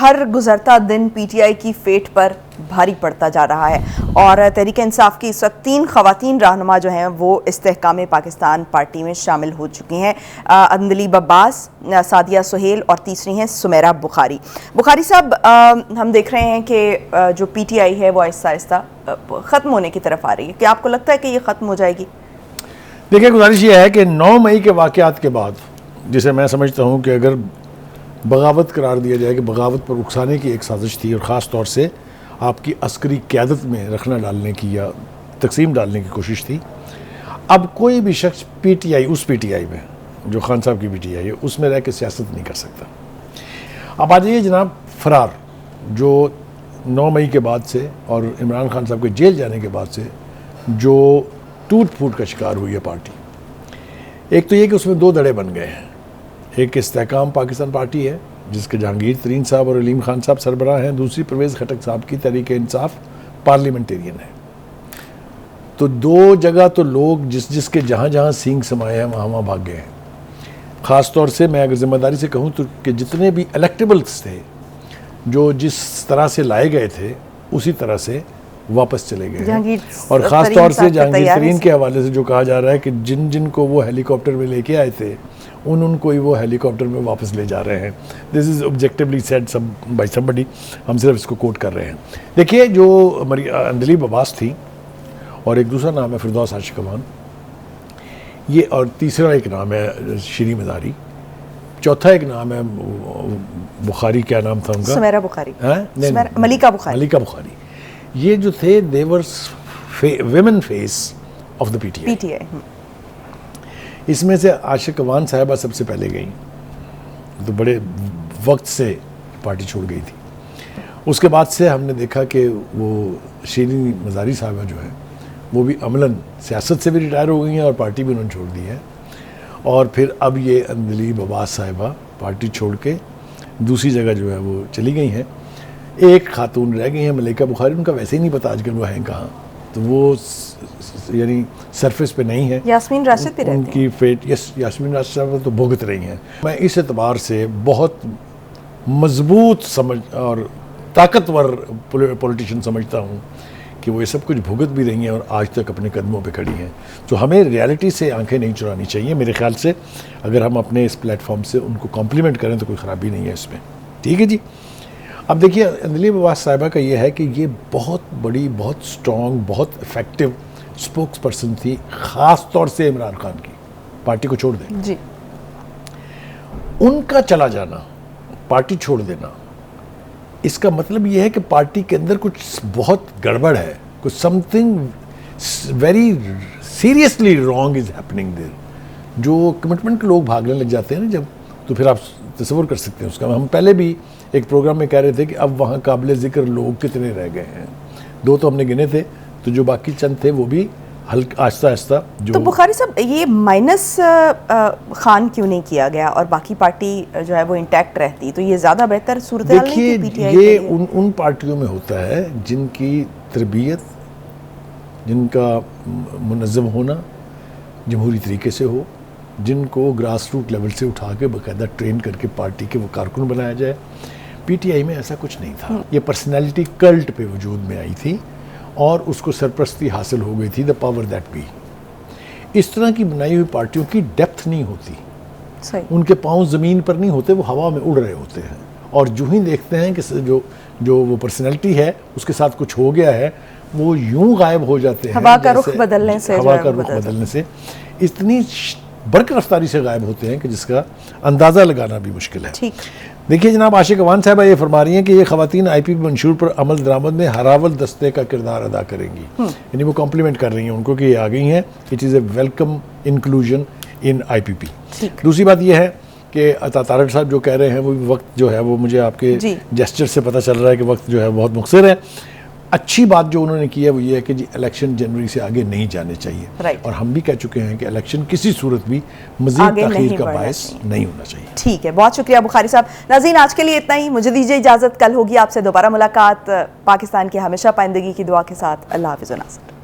ہر گزرتا دن P T I کی feet per بھاری پڑتا جا رہا ہے اور تحریک انصاف کی اس وقت 3 خواتین رہنما جو ہیں وہ استحکام پاکستان پارٹی میں شامل ہو چکی ہیں۔ عندلیب عباس، سعدیہ سہیل اور تیسری ہیں سمیرہ بخاری۔ بخاری صاحب، ہم دیکھ رہے ہیں کہ جو پی ٹی آئی ہے وہ آہستہ آہستہ ختم ہونے کی طرف آ رہی ہے، کیا آپ کو لگتا ہے کہ یہ ختم ہو جائے گی؟ دیکھیں، گزارش یہ ہے کہ 9 مئی کے واقعات کے بعد، جسے میں سمجھتا ہوں کہ اگر بغاوت قرار دیا جائے کہ بغاوت پر اکسانے کی ایک سازش تھی، اور خاص طور سے آپ کی عسکری قیادت میں رکھنا ڈالنے کی یا تقسیم ڈالنے کی کوشش تھی، اب کوئی بھی شخص P T I, us P T I میں جو خان صاحب کی پی ٹی آئی ہے، اس میں رہ کے سیاست نہیں کر سکتا۔ اب آ جائیے جناب، فرار جو 9 مئی کے بعد سے اور عمران خان صاحب کے جیل جانے کے بعد سے جو ٹوٹ پھوٹ کا شکار ہوئی ہے پارٹی، ایک تو یہ کہ اس میں 2 دڑے بن گئے ہیں۔ ایک استحکام پاکستان پارٹی ہے جس کے جہانگیر ترین صاحب اور علیم خان صاحب سربراہ ہیں، دوسری پرویز خٹک صاحب کی تحریک انصاف پارلیمنٹیرین ہے۔ تو 2 جگہ تو لوگ جس کے جہاں سینگ سمائے ہیں وہاں بھاگ گئے ہیں۔ خاص طور سے میں اگر ذمہ داری سے کہوں تو کہ جتنے بھی الیکٹیبلز تھے جو جس طرح سے لائے گئے تھے اسی طرح سے واپس چلے گئے ہیں، اور خاص طور سے جہانگیر ترین کے حوالے سے جو کہا جا رہا ہے کہ جن کو وہ ہیلی کاپٹر میں لے کے آئے تھے ان کو ہی وہ ہیلی کاپٹر میں واپس لے جا رہے ہیں۔ دس از آبجیکٹیولی سیڈ بائی سمبڈی، ہم صرف اس کو کوٹ کر رہے ہیں۔ دیکھیے، جو عندلیب عباس تھی اور ایک دوسرا نام ہے فردوس عاشق امان، یہ، اور تیسرا ایک نام ہے شیریں مزاری، چوتھا ایک نام ہے بخاری، کیا نام تھا ان کا؟ سمیرہ بخاری، ملیکہ بخاری۔ ملیکہ بخاری، یہ جو تھے they were women face of the PTI۔ اس میں سے عاشق امان صاحبہ سب سے پہلے گئیں، تو بڑے وقت سے پارٹی چھوڑ گئی تھی۔ اس کے بعد سے ہم نے دیکھا کہ وہ شیریں مزاری صاحبہ جو ہے وہ بھی عملاً سیاست سے بھی ریٹائر ہو گئی ہیں اور پارٹی بھی انہوں نے چھوڑ دی ہے، اور پھر اب یہ عندلیب عباس صاحبہ پارٹی چھوڑ کے دوسری جگہ جو ہے وہ چلی گئی ہیں۔ ایک خاتون رہ گئی ہیں ملیکہ بخاری، ان کا ویسے ہی نہیں پتہ آج کل وہ ہیں کہاں، تو وہ یعنی سرفیس پہ نہیں ہے۔ یاسمین راشد بھی رہتی ہیں، ان کی فیٹ، یاسمین راشد صاحب تو بھگت رہی ہیں۔ میں اس اعتبار سے بہت مضبوط سمجھ اور طاقتور پولیٹیشین سمجھتا ہوں کہ وہ یہ سب کچھ بھگت بھی رہی ہیں اور آج تک اپنے قدموں پہ کھڑی ہیں۔ تو ہمیں ریالٹی سے آنکھیں نہیں چرانی چاہیے میرے خیال سے، اگر ہم اپنے اس پلیٹ فارم سے ان کو کمپلیمنٹ کریں تو کوئی خرابی نہیں ہے اس میں، ٹھیک ہے جی۔ اب دیکھیے، عندلیب عباس صاحبہ کا یہ ہے کہ یہ بہت بڑی، بہت سٹرونگ، بہت افیکٹو اسپوکس پرسن تھی، خاص طور سے عمران خان کی، پارٹی کو چھوڑ دیں جی۔ ان کا چلا جانا، پارٹی چھوڑ دینا، اس کا مطلب یہ ہے کہ پارٹی کے اندر کچھ بہت گڑبڑ ہے، کچھ something very seriously wrong is happening there. جو کمٹمنٹ کے لوگ بھاگنے لگ جاتے ہیں نا جب، تو پھر آپ تصور کر سکتے ہیں اس کا۔ ہم پہلے بھی ایک پروگرام میں کہہ رہے تھے کہ اب وہاں قابل ذکر لوگ کتنے رہ گئے ہیں، 2 تو ہم نے گنے تھے، تو جو باقی چند تھے وہ بھی آہستہ آہستہ جو۔ تو بخاری صاحب، یہ مائنس خان کیوں نہیں کیا گیا اور باقی پارٹی جو ہے وہ انٹیکٹ رہتی، تو یہ زیادہ بہتر صورتحال نہیں تھی پی ٹی آئی؟ یہ ان پارٹیوں میں ہوتا ہے جن کی تربیت، جن کا منظم ہونا جمہوری طریقے سے ہو، جن کو گراس روٹ لیول سے اٹھا کے باقاعدہ ٹرین کر کے پارٹی کے وہ کارکن بنایا جائے۔ پی ٹی آئی میں ایسا کچھ نہیں تھا، یہ پرسنالٹی کلٹ پہ وجود میں آئی تھی اور اس کو سرپرستی حاصل ہو گئی تھی، دا پاور دیٹ بی۔ اس طرح کی بنائی ہوئی پارٹیوں کی ڈیپتھ نہیں ہوتی، ان کے پاؤں زمین پر نہیں ہوتے، وہ ہوا میں اڑ رہے ہوتے ہیں، اور جو ہی دیکھتے ہیں کہ جو وہ پرسنالٹی ہے اس کے ساتھ کچھ ہو گیا ہے، وہ یوں غائب ہو جاتے ہیں، ہوا کا رخ بدلنے سے اتنی برق رفتاری سے غائب ہوتے ہیں کہ جس کا اندازہ لگانا بھی مشکل ہے۔ دیکھیے جناب، عاشق امان صاحبہ یہ فرما رہی ہیں کہ یہ خواتین آئی پی پی منشور پر عمل درآمد میں ہراول دستے کا کردار ادا کریں گی، یعنی وہ کمپلیمنٹ کر رہی ہیں ان کو کہ یہ آ گئی ہیں، it is a welcome inclusion in I P P. دوسری بات یہ ہے کہ طارق صاحب جو کہہ رہے ہیں وہ وقت جو ہے وہ مجھے آپ کے جیسچر سے پتہ چل رہا ہے کہ وقت جو ہے بہت مختصر ہے۔ اچھی بات جو انہوں نے کی ہے وہ یہ ہے کہ جی الیکشن جنوری سے آگے نہیں جانے چاہیے، اور ہم بھی کہہ چکے ہیں کہ الیکشن کسی صورت بھی مزید تاخیر کا باعث نہیں ہونا چاہیے۔ ٹھیک ہے، بہت شکریہ بخاری صاحب۔ ناظرین، آج کے لیے اتنا ہی، مجھے دیجیے اجازت، کل ہوگی آپ سے دوبارہ ملاقات۔ پاکستان کی ہمیشہ پائندگی کی دعا کے ساتھ، اللہ حافظ ناظرین۔